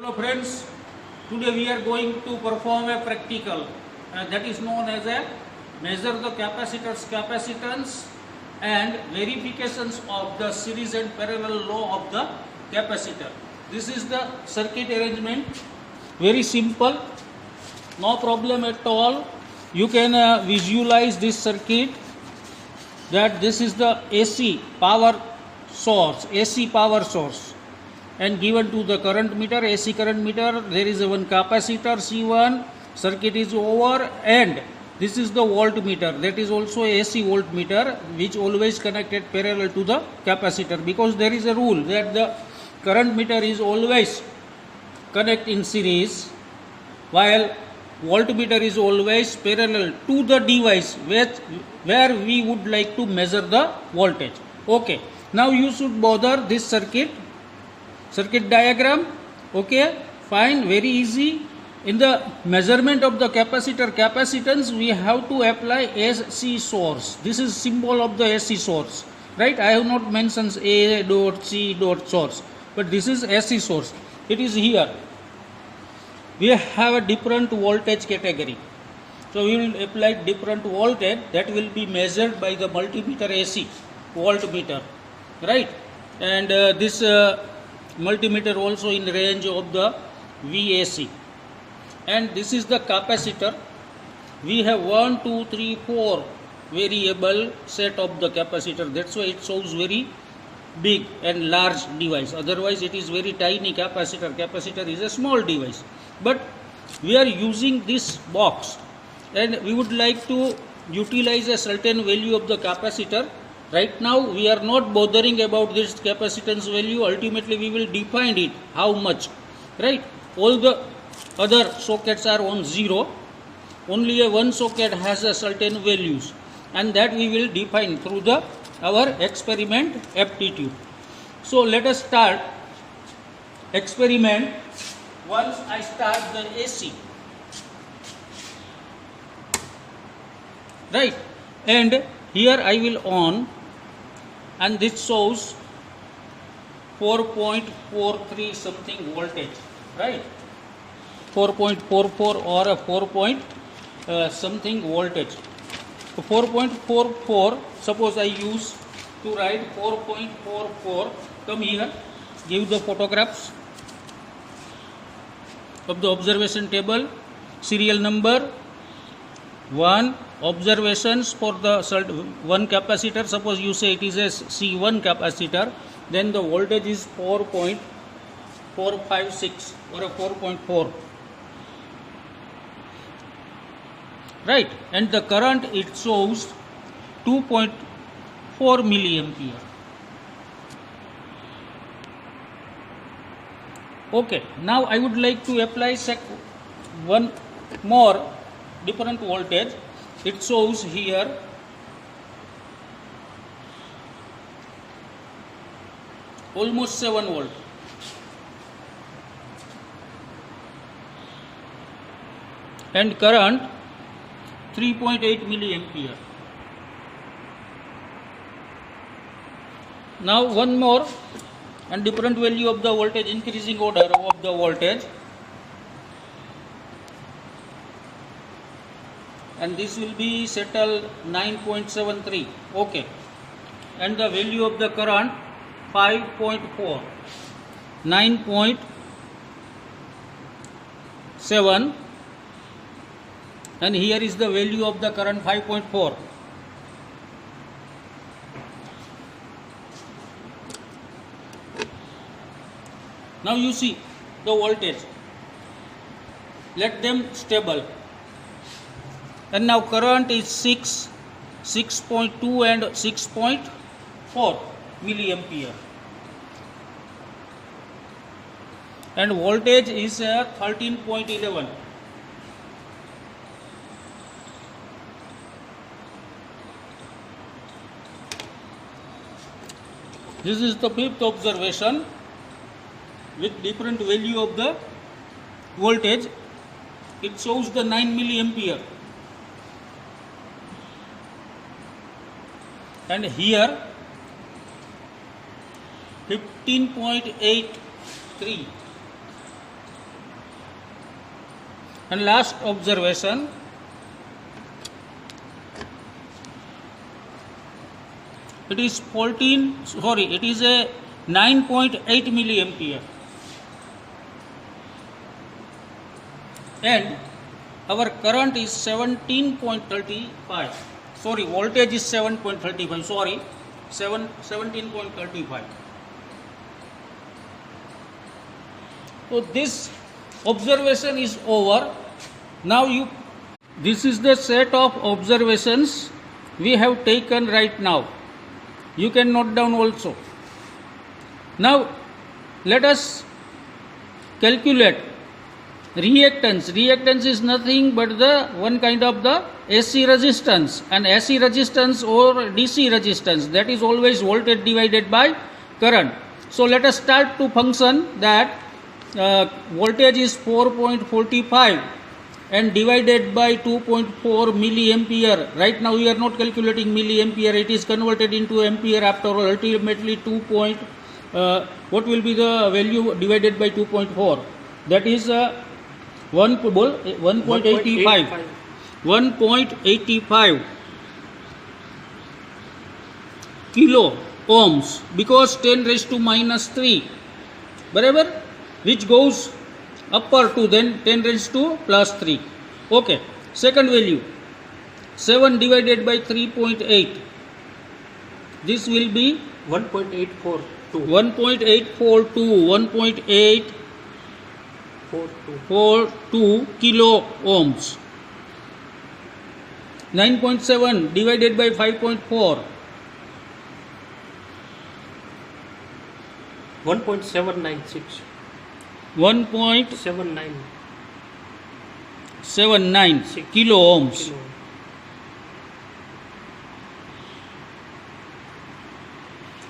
Hello friends, today we are going to perform a practical that is known as a measure the capacitor's capacitance and verifications of the series and parallel law of the capacitor. This is the circuit arrangement, very simple, no problem at all. You can visualize this circuit that this is the AC power source, and given to the current meter, AC current meter, there is one capacitor C1, circuit is over, and this is the voltmeter, that is also AC voltmeter, which always connected parallel to the capacitor, because there is a rule that the current meter is always connect in series, while voltmeter is always parallel to the device where we would like to measure the voltage. Okay, now you should bother this circuit diagram. Okay, fine, very easy. In the measurement of the capacitance, we have to apply AC source. This is symbol of the AC source, right? I have not mentioned A dot C dot source, but this is AC source. It is here. We have a different voltage category, so we will apply different voltage that will be measured by the multimeter AC voltmeter, right? And this multimeter also in range of the VAC, and this is the capacitor. We have 1, 2, 3, 4 variable set of the capacitor. That's why it shows very big and large device, otherwise it is very tiny capacitor is a small device. But we are using this box and we would like to utilize a certain value of the capacitor. Right now we are not bothering about this capacitance value, ultimately we will define it, how much, right? All the other sockets are on 0, only a one socket has a certain values, and that we will define through our experiment aptitude. So let us start experiment. Once I start the AC, right, and here I will on, and this shows 4.43 something voltage, right? 4.44 or a 4 something voltage. So 4.44, suppose I use to write 4.44, come here, give the photographs of the observation table, serial number 1, observations for the one capacitor. Suppose you say it is a C1 capacitor, then the voltage is 4.456 or a 4.4, right? And the current, it shows 2.4 milliampere. Okay, now I would like to apply one more different voltage. It shows here almost 7 volt. And current 3.8 milliampere. Now one more and different value of the voltage, increasing order of the voltage, and this will be settled 9.73. okay, and the value of the current 5.4, 9.7, and here is the value of the current 5.4. Now you see the voltage, let them stable, and now current is 6.2 and 6.4 milliampere, and voltage is 13.11. This is the fifth observation with different value of the voltage. It shows the 9 milliampere, and here 15.83 And last observation, it is a 9.8 milliampere, and our current is 17.35. Sorry, voltage is 7.35. Sorry, 17.35. So this observation is over. Now this is the set of observations we have taken right now. You can note down also. Now let us calculate reactance. Reactance is nothing but the one kind of the AC resistance, and AC resistance or DC resistance, that is always voltage divided by current. So let us start to function that voltage is 4.45 and divided by 2.4 milliampere. Right now we are not calculating milliampere, it is converted into ampere after all. Ultimately what will be the value divided by 2.4? That is 1.85 kilo ohms, because 10 raised to minus 3, barabar, which goes upper to then 10 raised to plus 3. Okay, second value 7 divided by 3.8, this will be 1.842 kilo ohms. 9.7 divided by 5.4, 1.79 kilo ohms.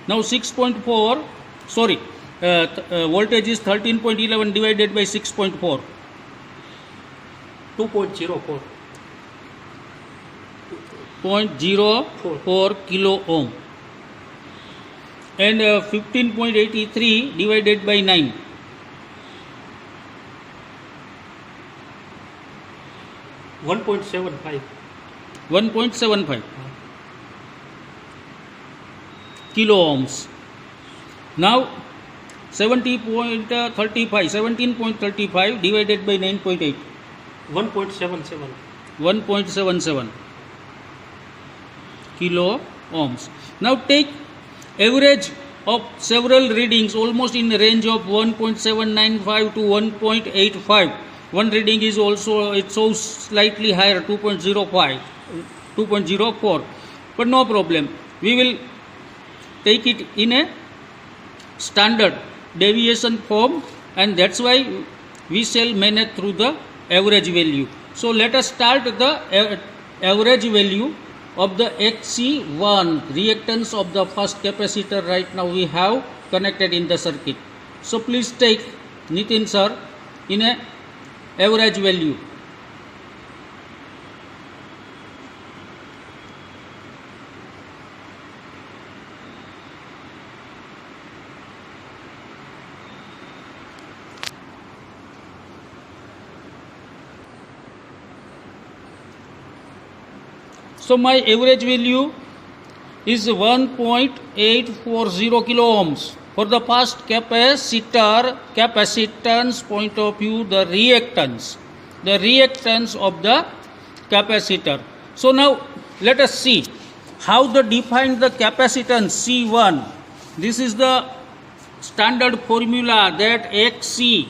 Now 6.4, sorry, voltage is 13.11 divided by 6.4, 2.04 kilo ohm, and 15.83 divided by 9, 1.75 kilo ohms. Now 17.35 divided by 9.8, 1.77 kilo ohms. Now take average of several readings almost in the range of 1.795 to 1.85. One reading is also, it shows slightly higher, 2.04, but no problem. We will take it in a standard deviation form, and that's why we shall manage through the average value. So let us start the average value of the XC1, reactance of the first capacitor right now we have connected in the circuit. So please take, Nitin sir, in a average value. So my average value is 1.840 kilo ohms. For the first capacitance point of view, the reactance of the capacitor. So now let us see how they define the capacitance C1. This is the standard formula, that XC,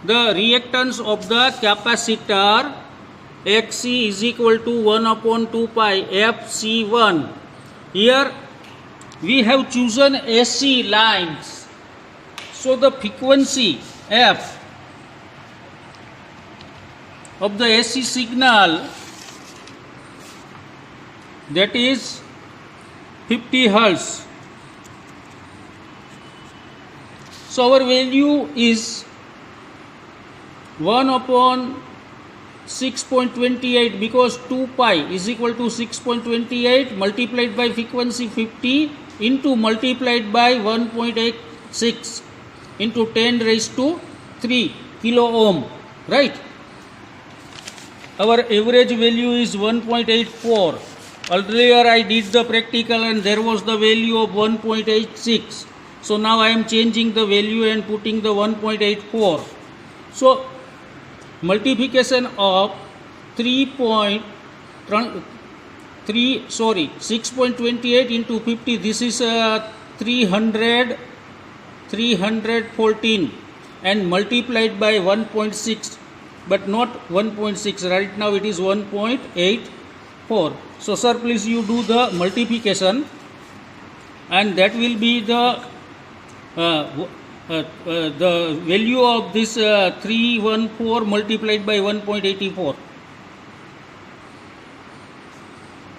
the reactance of the capacitor, XC is equal to 1 upon 2 pi FC1. Here we have chosen AC lines. So the frequency F of the AC signal, that is 50 Hertz. So our value is 1 upon 6.28, because 2 pi is equal to 6.28 multiplied by frequency 50 into multiplied by 1.86 into 10 raised to 3 kilo ohm, right? our average value is 1.84. Earlier I did the practical and there was the value of 1.86. So now I am changing the value and putting the 1.84. So multiplication of 6.28 into 50, this is 314, and multiplied by 1.6, but not 1.6, right now it is 1.84. So sir, please you do the multiplication, and that will be the value of this 314 multiplied by 1.84.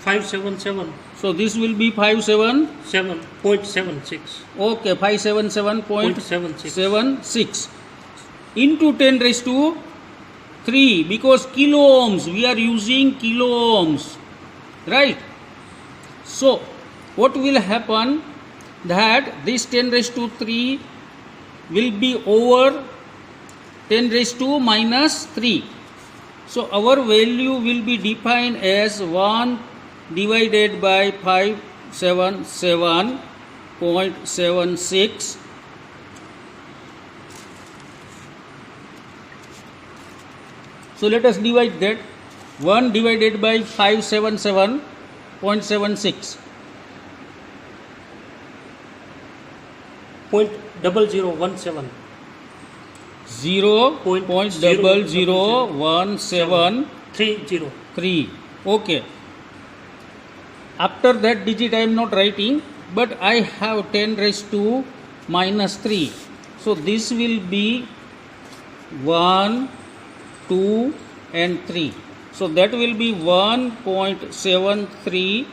577. So this will be 7.76. Okay, 577.76 .76. into 10 raised to 3, because kilo ohms, we are using kilo ohms, right? So what will happen, that this 10 raised to 3 will be over 10 raised to minus 3. So our value will be defined as 1 divided by 577.76 . So let us divide that. 1 divided by 577.76. 0.0017. 0.001733. Okay. After that digit I am not writing, but I have 10 raised to minus 3. So this will be 1, 2 and 3. So that will be 1.73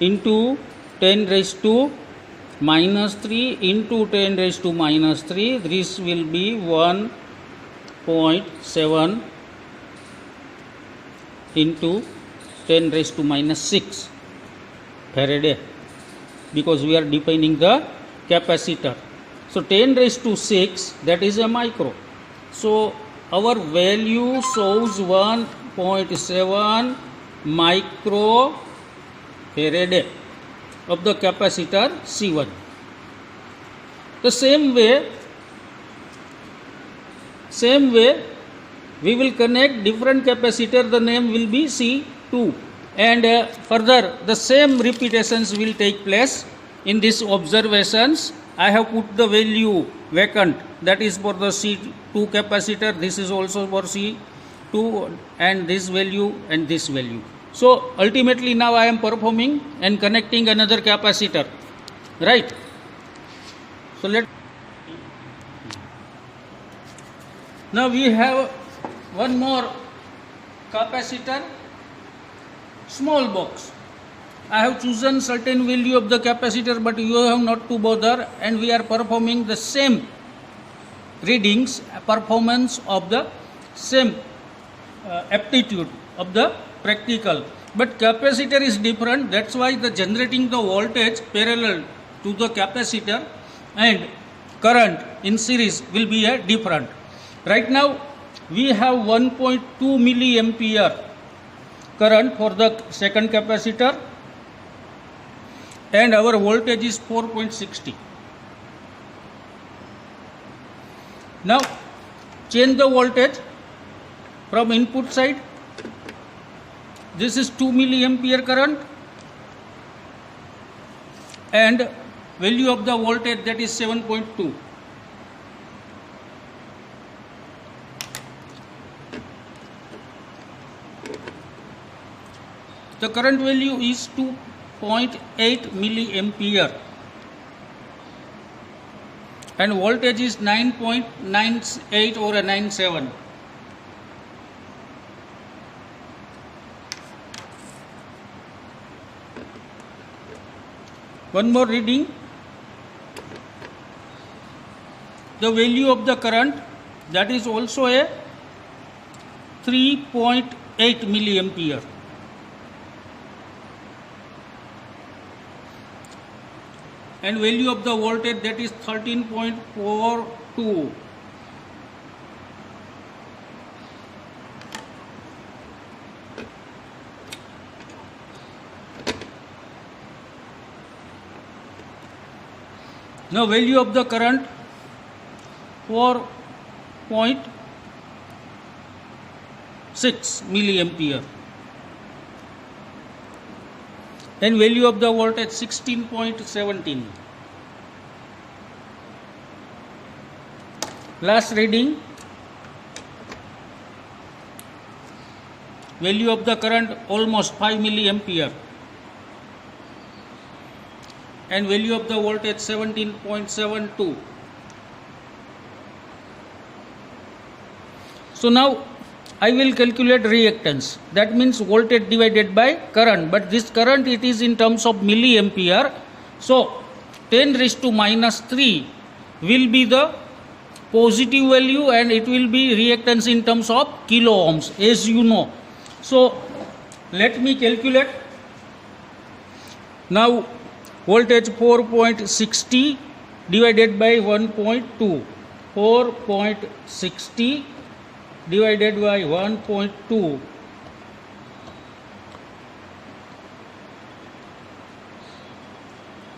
into 10 raised to minus 3 into 10 raised to minus 3. This will be 1.7 into 10 raised to minus 6 Faraday, because we are defining the capacitor. So 10 raised to 6, that is a micro. So our value shows 1.7 micro Faraday of the capacitor C1. The same way we will connect different capacitor, the name will be C2, and further the same repetitions will take place in these observations. I have put the value vacant, that is for the C2 capacitor, this is also for C2, and this value and this value. So ultimately now I am performing and connecting another capacitor, right? So now we have one more capacitor, small box. I have chosen certain value of the capacitor, but you have not to bother, and we are performing the same readings, performance of the same aptitude of the practical, but capacitor is different. That's why the generating the voltage parallel to the capacitor and current in series will be a different. Right now we have 1.2 milliampere current for the second capacitor, and our voltage is 4.60. Now change the voltage from input side. This is 2 milliampere current, and value of the voltage, that is 7.2. The current value is 2.8 milliampere, and voltage is 9.98 or a 97. One more reading. The value of the current, that is also a 3.8 milliampere. And value of the voltage, that is 13.42. Now value of the current 4.6 milliampere and value of the voltage 16.17. Last reading, value of the current almost 5 milliampere and value of the voltage 17.72. So now I will calculate reactance. That means voltage divided by current. But this current, it is in terms of milliampere. So 10 raised to minus 3 will be the positive value and it will be reactance in terms of kilo ohms, as you know. So let me calculate. Now voltage 4.60 divided by 1.2. 4.60 divided by 1.2.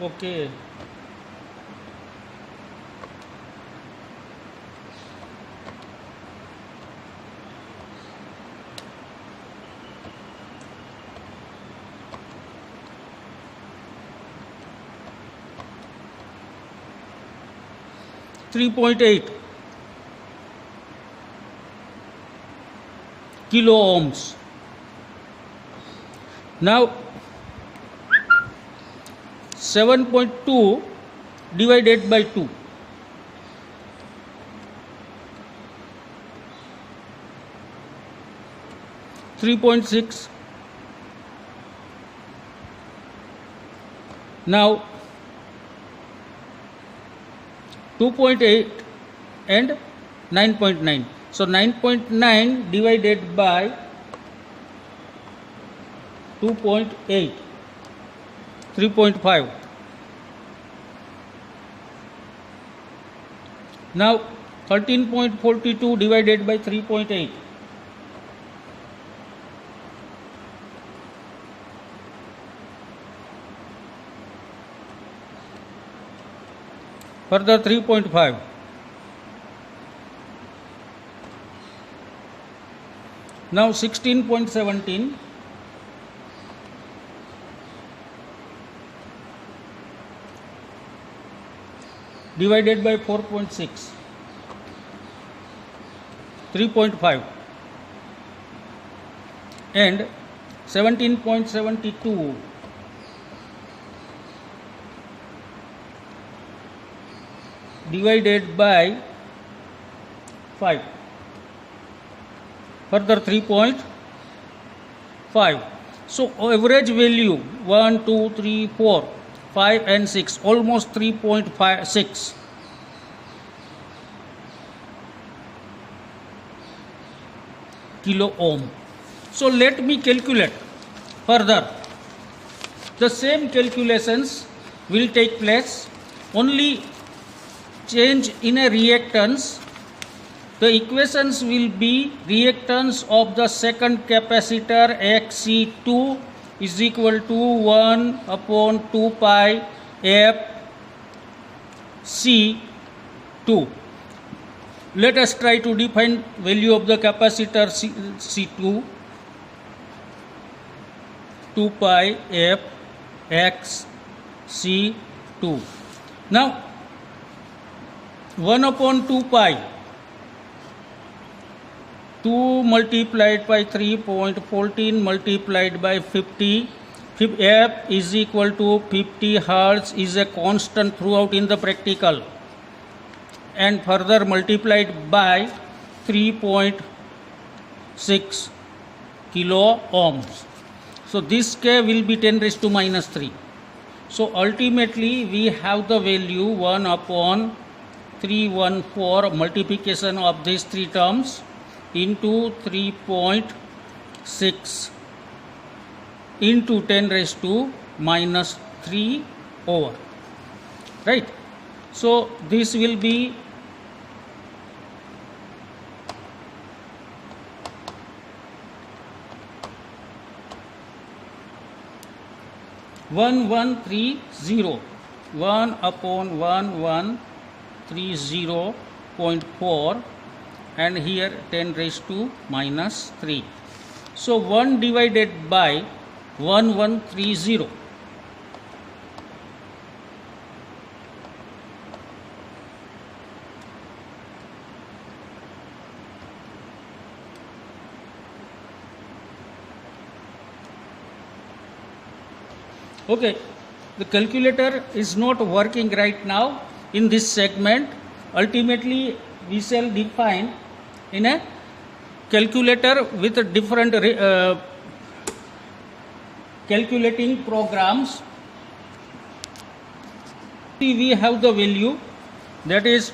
Okay. .8 kilo ohms. Now 7.2 divided by 2. 3.6. Now 2.8 and 9.9. So 9.9 divided by 2.8, 3.5. Now 13.42 divided by 3.8. Further 3.5. Now 16.17 divided by 4.6, 3.5 and 17.72 divided by 5. Further 3.5. So average value 1, 2, 3, 4, 5 and 6, almost 3.56 kilo ohm. So let me calculate further. The same calculations will take place, only change in a reactance. The equations will be reactance of the second capacitor Xc2 is equal to 1 upon 2 pi f C2. Let us try to define value of the capacitor C2. 2 pi f x C2. Now 1 upon 2 pi, 2 multiplied by 3.14 multiplied by 50, f is equal to 50 hertz is a constant throughout in the practical, and further multiplied by 3.6 kilo ohms. So this K will be 10 raised to minus 3. So ultimately we have the value 1 upon 314 multiplication of these three terms into 3.6 into 10 raised to minus 3 over, right? So this will be 1130 1/1130.4 and here 10 raised to minus 3. So 1 divided by 1130. Okay, the calculator is not working right now in this segment. Ultimately, we shall define in a calculator with a different calculating programs. We have the value that is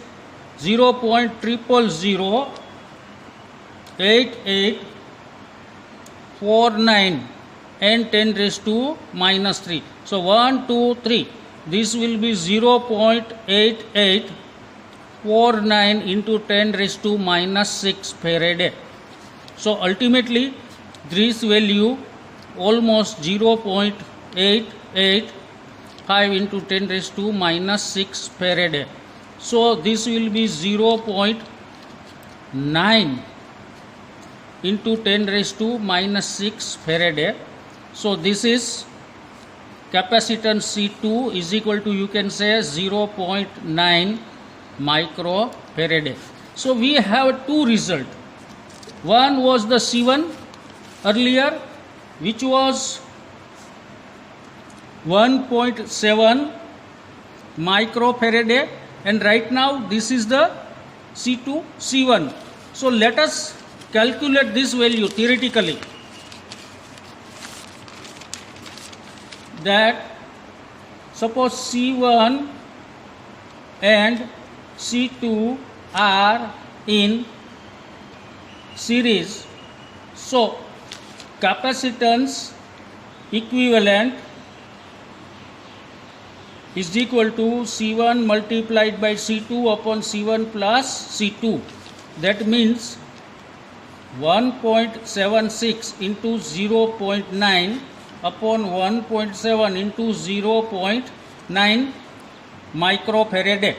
0.008849 and 10 raised to minus 3. So 1, 2, 3. This will be 0.8849 into 10 raised to minus 6 Faraday. So ultimately this value almost 0.885 into 10 raised to minus 6 Faraday. So this will be 0.9 into 10 raised to minus 6 Faraday. So this is capacitance C2 is equal to, you can say, 0.9 microfarad. So we have two results. One was the C1 earlier, which was 1.7 microfarad, and right now this is the C2 C1. So let us calculate this value theoretically. That suppose C1 and C2 are in series, so capacitance equivalent is equal to C1 multiplied by C2 upon C1 plus C2. That means 1.76 into 0.9 upon 1.7 into 0.9 microfarad.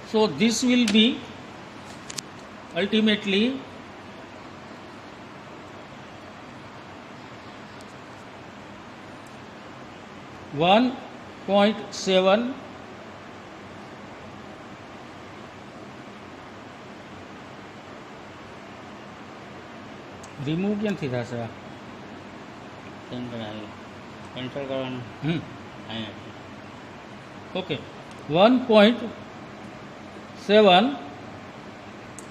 So this will be ultimately 1.7 remove ક્યાંથી થશે આ cancel કરવાનું. Okay, 1.7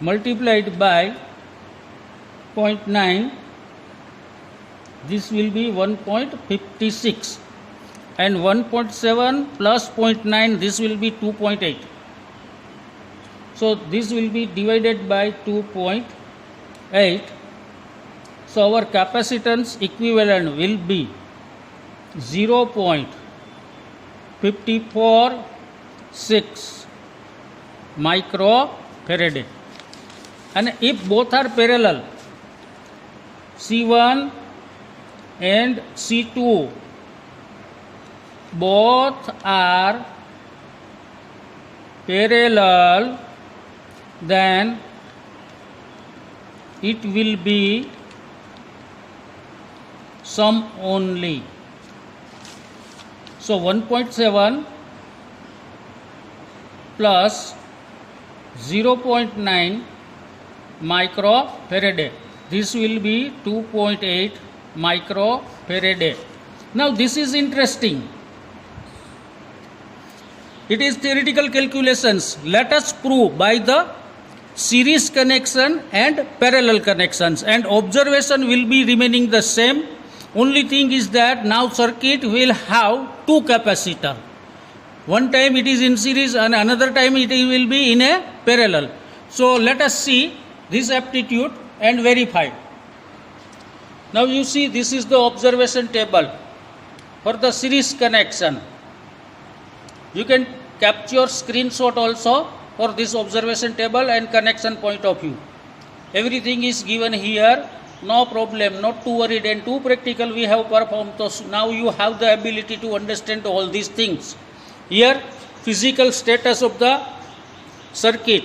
multiplied by 0.9, this will be 1.56, and 1.7 plus 0.9, this will be 2.8. So this will be divided by 2.8. So our capacitance equivalent will be 0.546 microfarad. And if both are parallel, C1 and C2 both are parallel, then it will be sum only. So 1.7 plus 0.9 microfarad, this will be 2.8 microfarad. Now this is interesting. It is theoretical calculations. Let us prove by the series connection and parallel connections, and observation will be remaining the same. Only thing is that now circuit will have two capacitor. One time it is in series and another time it will be in a parallel. So let us see this aptitude and verify. Now you see, this is the observation table for the series connection. You can capture screenshot also for this observation table and connection point of view. Everything is given here no problem, not to worry. Then 2 practical we have performed. So now you have the ability to understand all these things. Here, physical status of the circuit.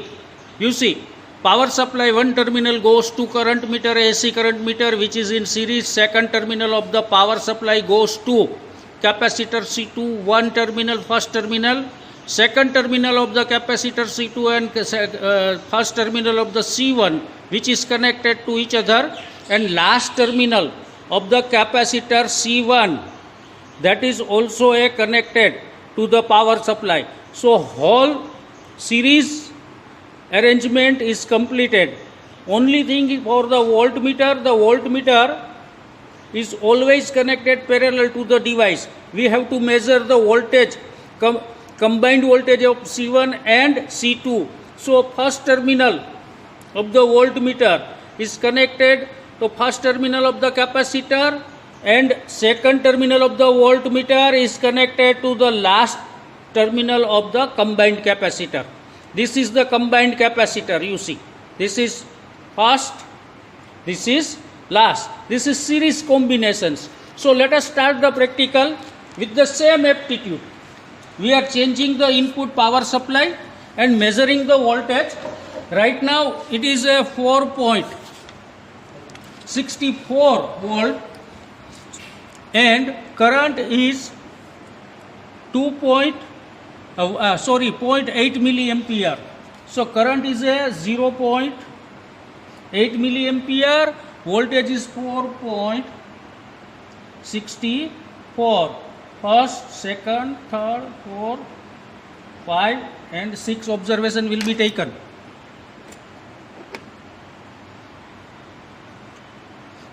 You see, power supply, one terminal goes to current meter, AC current meter, which is in series. Second terminal of the power supply goes to capacitor C2, one terminal, first terminal. Second terminal of the capacitor C2 and first terminal of the C1, which is connected to each other, and last terminal of the capacitor C1, that is also connected to the power supply. So whole series arrangement is completed. Only thing for the voltmeter is always connected parallel to the device. We have to measure the voltage, combined voltage of C1 and C2. So first terminal of the voltmeter is connected to first terminal of the capacitor, and second terminal of the voltmeter is connected to the last terminal of the combined capacitor. This is the combined capacitor, you see. This is first, this is last. This is series combinations. So let us start the practical with the same aptitude. We are changing the input power supply and measuring the voltage. Right now it is a 4.64 volt and current is 0.8 milliampere. So current is a 0.8 milliampere, voltage is 4.64. First, second, third, fourth, 5 and 6 observation will be taken.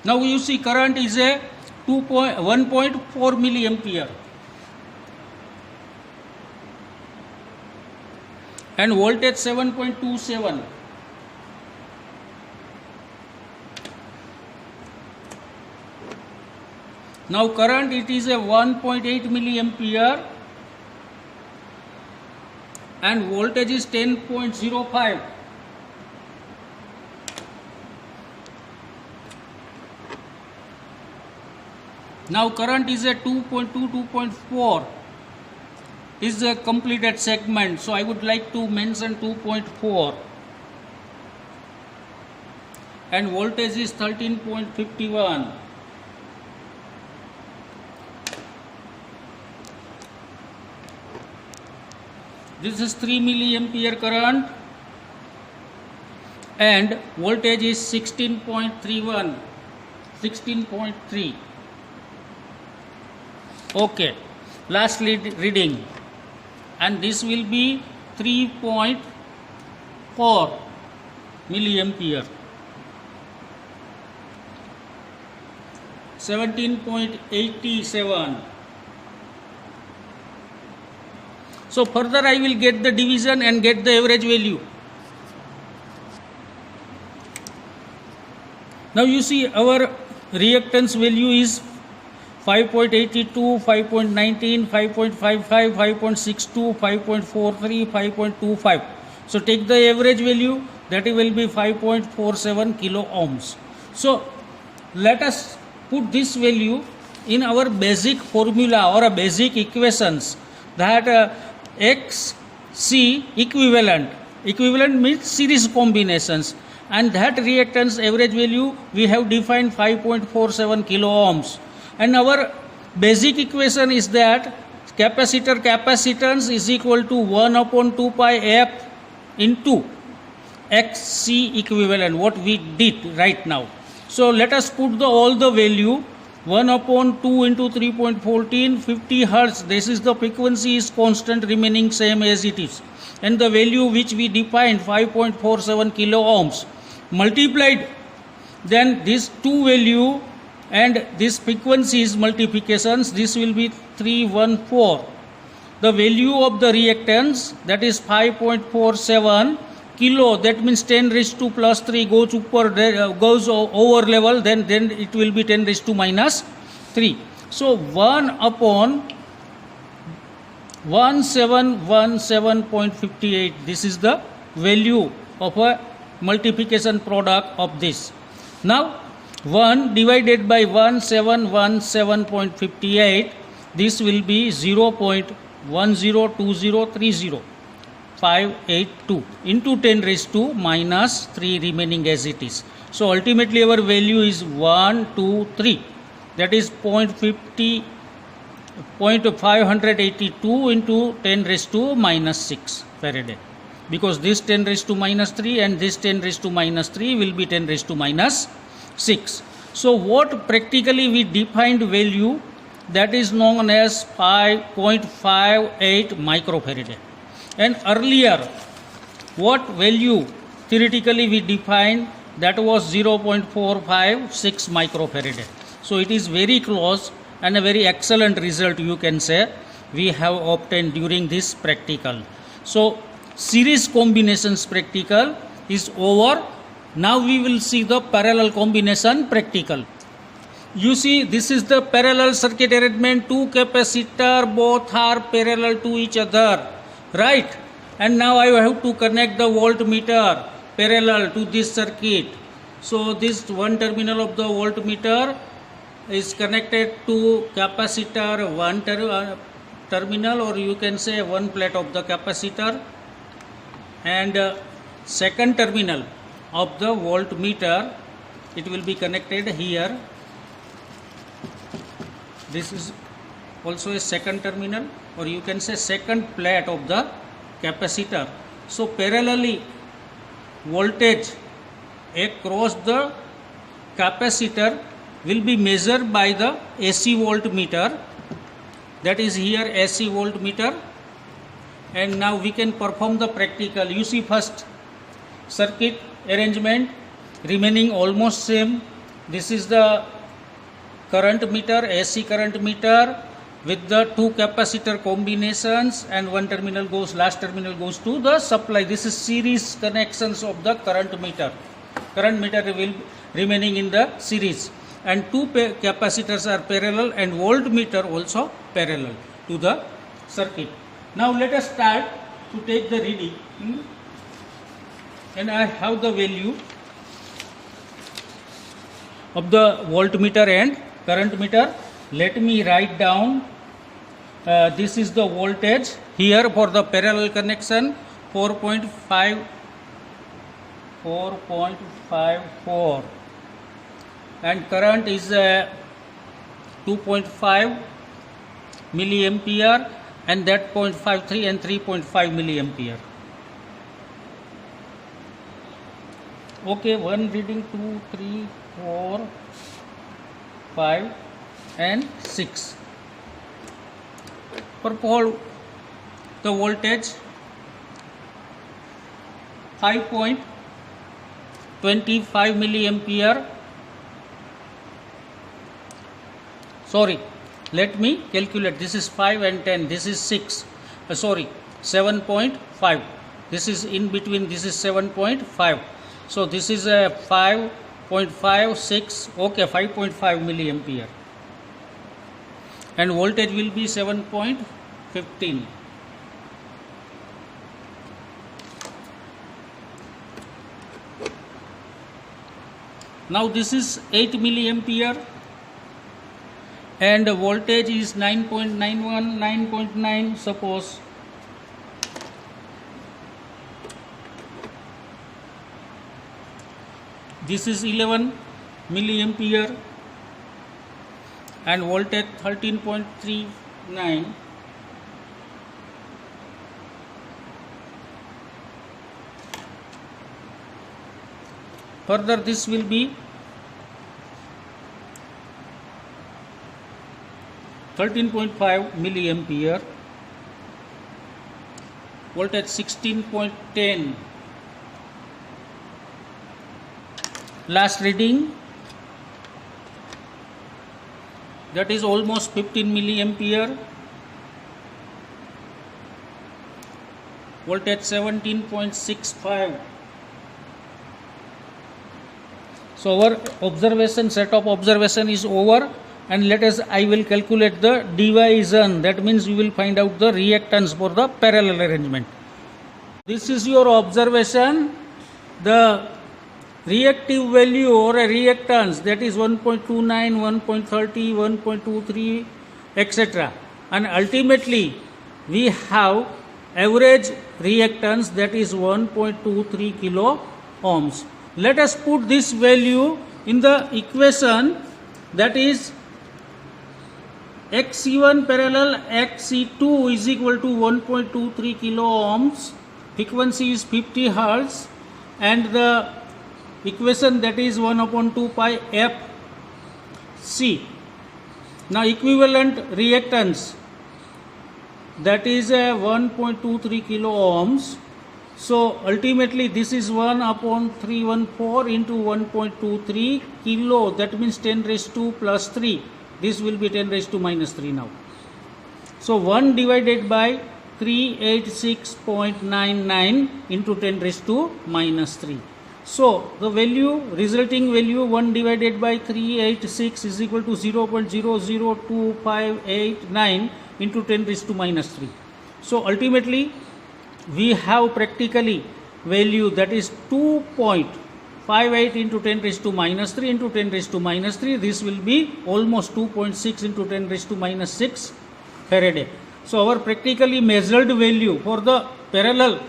Now you see current is a 1.4 milliampere and voltage 7.27. Now current it is a 1.8 milliampere and voltage is 10.05. Now current is a 2.2, 2.4 is a completed segment. So I would like to mention 2.4 and voltage is 13.51. This is 3 milliampere current and voltage is 16.31, 16.3. Okay, last reading, and this will be 3.4 milliampere, 17.87. So further I will get the division and get the average value. Now you see our reactance value is 5.82, 5.19, 5.55, 5.62, 5.43, 5.25. So take the average value, that will be 5.47 kilo ohms. So let us put this value in our basic formula or a basic equations, that XC equivalent means series combinations, and that reactance average value we have defined 5.47 kilo ohms. And our basic equation is that capacitance is equal to 1 upon 2 pi f into XC equivalent, what we did right now. So let us put all the value. 1 upon 2 into 3.14, 50 hertz, this is the frequency is constant remaining same as it is, and the value which we defined 5.47 kilo ohms multiplied, then this two value and this frequencies multiplications, this will be 314. The value of the reactance, that is 5.47 kilo, that means 10 raised to plus 3 goes over level, then it will be 10 raised to minus 3. So 1 upon 1717.58, this is the value of a multiplication product of this. Now 1 divided by 1717.58, this will be 0.102030 582 into 10 raised to minus 3 remaining as it is. So ultimately our value is 123, that is 0.582 into 10 raised to minus 6 Faraday, because this 10 raised to minus 3 and this 10 raised to minus 3 will be 10 raised to minus 6. So what practically we defined value, that is known as 5.58 microfarad. And earlier what value theoretically we defined, that was 0.456 microfarad. So it is very close and a very excellent result, you can say, we have obtained during this practical. So series combinations practical is over. Now we will see the parallel combination practical. You see, this is the parallel circuit arrangement. Two capacitor, both are parallel to each other, right? And now I have to connect the voltmeter parallel to this circuit. So this one terminal of the voltmeter is connected to capacitor one terminal, or you can say one plate of the capacitor, and second terminal of the voltmeter, it will be connected here. This is also a second terminal, or you can say second plate of the capacitor. So parallelly voltage across the capacitor will be measured by the AC voltmeter, that is here AC voltmeter. And now we can perform the practical. You see, first circuit arrangement remaining almost same. This is the current meter, AC current meter, with the two capacitor combinations, and one terminal goes, last terminal goes to the supply. This is series connections of the current meter. Current meter will remaining in the series, and two capacitors are parallel, and voltmeter also parallel to the circuit. Now let us start to take the reading, and I have the value of the voltmeter and current meter. Let me write down. This is the voltage here for the parallel connection, 4.54, and current is 2.5 milliampere, and that 0.53 and 3.5 milliampere. Okay, one reading, 2, 3, 4, 5 and 6. For the voltage 5.25 milliampere. Sorry, let me calculate. This is 5 and 10. This is 6. 7.5. This is in between. This is 7.5. So this is a 5.56. Okay, 5.5 milliampere. And voltage will be 7.15. Now this is 8 milliampere, and voltage is 9.91, 9.9 suppose. This is 11 milliampere, and voltage 13.39. Further this will be 13.5 milliampere, voltage 16.10. Last reading, that is almost 15 milliampere, voltage 17.65. So our observation, set of observation is over, and I will calculate the division. That means we will find out the reactance for the parallel arrangement. This is your observation. The reactive value or a reactance, that is 1.29, 1.30, 1.23, etc. And ultimately we have average reactance, that is 1.23 kilo ohms. Let us put this value in the equation, that is XC1 parallel XC2 is equal to 1.23 kilo ohms, frequency is 50 Hertz, and the equation, that is 1 upon 2 pi f c. Now equivalent reactance, that is 1.23 kilo ohms. So ultimately this is 1 upon 314 into 1.23 kilo, that means 10 raised to plus 3. This will be 10 raised to minus 3 now. So 1 divided by 386.99 into 10 raised to minus 3. So the value, resulting value 1 divided by 386 is equal to 0.002589 into 10 raised to minus 3. So ultimately we have practically value, that is 2.58 into 10 raised to minus 3 into 10 raised to minus 3. This will be almost 2.6 into 10 raised to minus 6 Faraday. So our practically measured value for the parallel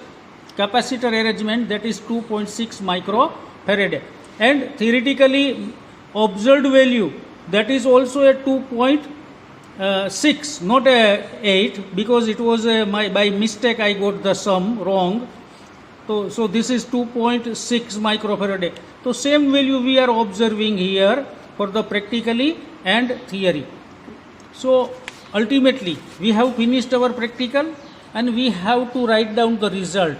capacitor arrangement, that is 2.6 microfarad, and theoretically observed value, that is also a 2.6, not a 8, because it was by mistake I got the sum wrong. So this is 2.6 microfarad. So same value we are observing here for the practically and theory. So ultimately we have finished our practical and we have to write down the result.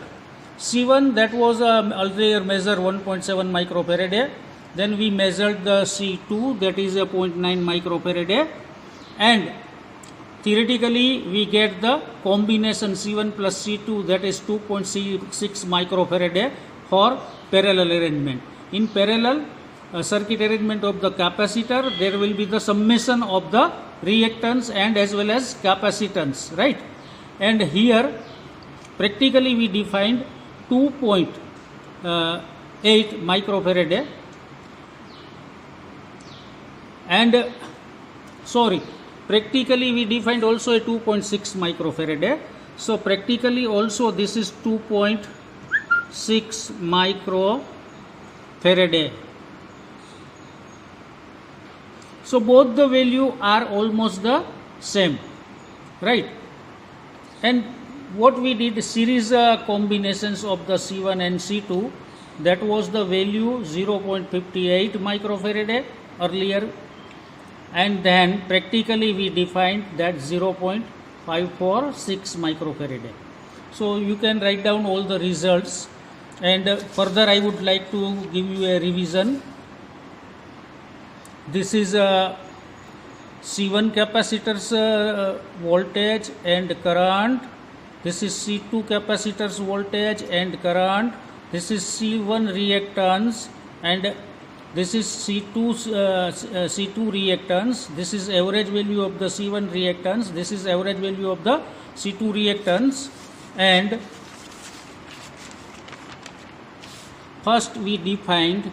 C1, that was earlier measure 1.7 microfarad. Then we measured the C2, that is a 0.9 microfarad, and theoretically we get the combination C1 plus C2, that is 2.6 microfarad for parallel arrangement. In parallel circuit arrangement of the capacitor, there will be the summation of the reactance and as well as capacitance, right? And here practically we defined 2.8 microfarad and practically we defined also a 2.6 microfarad. So practically also this is 2.6 microfarad. So both the value are almost the same, right? And what we did, series combinations of the C1 and C2, that was the value 0.58 microfarad earlier, and then practically we defined that 0.546 microfarad. So you can write down all the results, and further I would like to give you a revision. This is C1 capacitor's voltage and current. This is C2 capacitor's voltage and current. This is C1 reactance and this is C2 reactance. This is average value of the C1 reactance. This is average value of the C2 reactance. And first we defined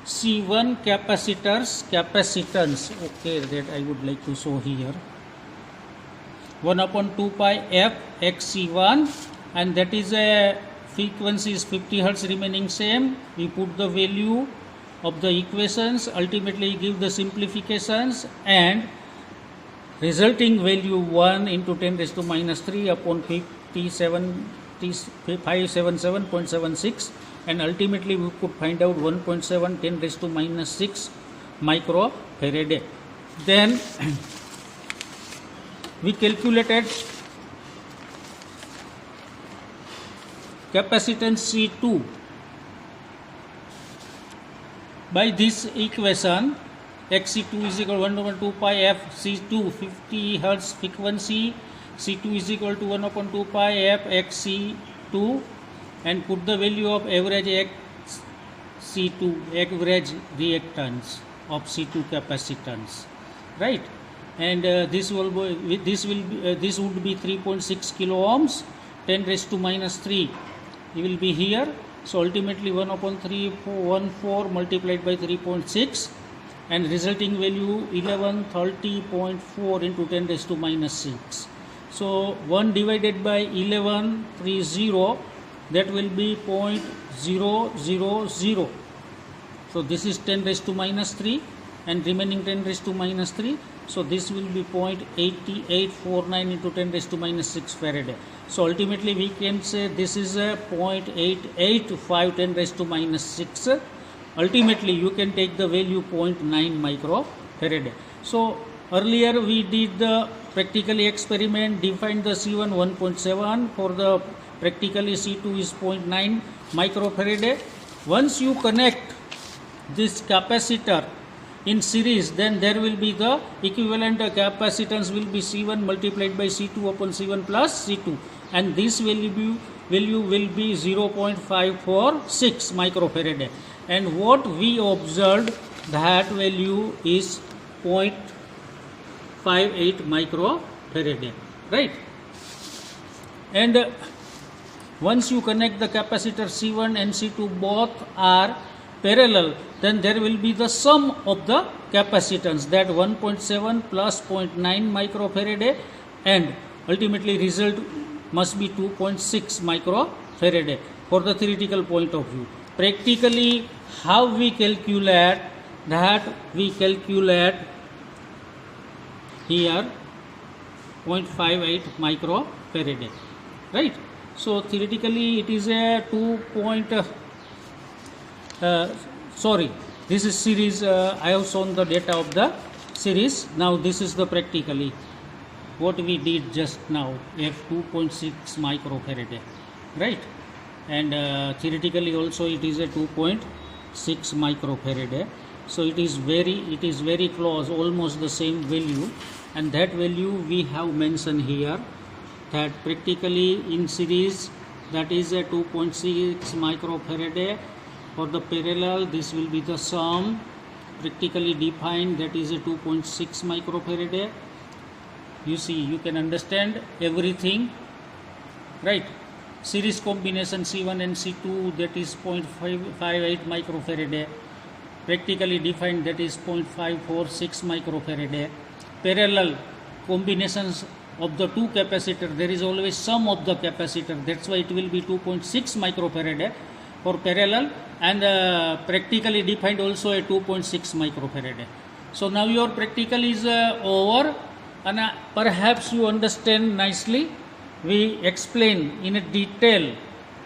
C1 capacitor's capacitance. Okay, that I would like to show here. 1 upon 2 pi f xc1, and that is a frequency is 50 Hertz remaining same. We put the value of the equations, ultimately give the simplifications, and resulting value 1 into 10 raised to minus 3 upon 577.76, and ultimately we could find out 1.7 10 raised to minus 6 microfarad. Then we calculated capacitance C2 by this equation. XC2 is equal to 1 over 2 pi f C2, 50 Hertz frequency. C2 is equal to 1 upon 2 pi f XC2, and put the value of average XC2, average reactance of C2 capacitance, right? And this would be 3.6 kilo ohms. 10 raised to minus 3 will be here. So ultimately 1 upon 314 multiplied by 3.6 and resulting value 1130.4 into 10 raised to minus 6. So 1 divided by 1130, that will be 0.000. So this is 10 raised to minus 3 and remaining 10 raised to minus 3. So this will be 0.8849 into 10 raised to minus 6 Faraday. So ultimately we can say this is a 0.885 10 raised to minus 6. Ultimately you can take the value 0.9 microfarad. So earlier we did the practically experiment, defined the C1 1.7, for the practically C2 is 0.9 microfarad. Once you connect this capacitor in series, then there will be the equivalent capacitance will be C1 multiplied by C2 upon C1 plus C2, and this value will be 0.546 microfarad, and what we observed, that value is 0.58 microfarad, right? And once you connect the capacitor C1 and C2, both are parallel, then there will be the sum of the capacitance, that 1.7 plus 0.9 microfarad, and ultimately result must be 2.6 microfarad for the theoretical point of view. Practically how we calculate that, we calculate here 0.58 microfarad, right? So theoretically it is a this is series. I have shown the data of the series. Now this is the practically what we did just now, f 2.6 microfarad, right? And theoretically also it is a 2.6 microfarad. So it is very close, almost the same value, and that value we have mentioned here, that practically in series that is a 2.6 microfarad. For the parallel, this will be the sum, practically defined, that is a 2.6 microfarad. You see, you can understand everything, right? Series combination C1 and C2, that is 0.58 microfarad. Practically defined, that is 0.546 microfarad. Parallel combinations of the two capacitor, there is always sum of the capacitor, that's why it will be 2.6 microfarad for parallel, and practically defined also a 2.6 microfarad. So now your practical is over, and perhaps you understand nicely. We explain in a detail,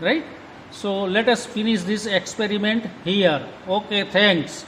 right? So let us finish this experiment here. Okay, thanks.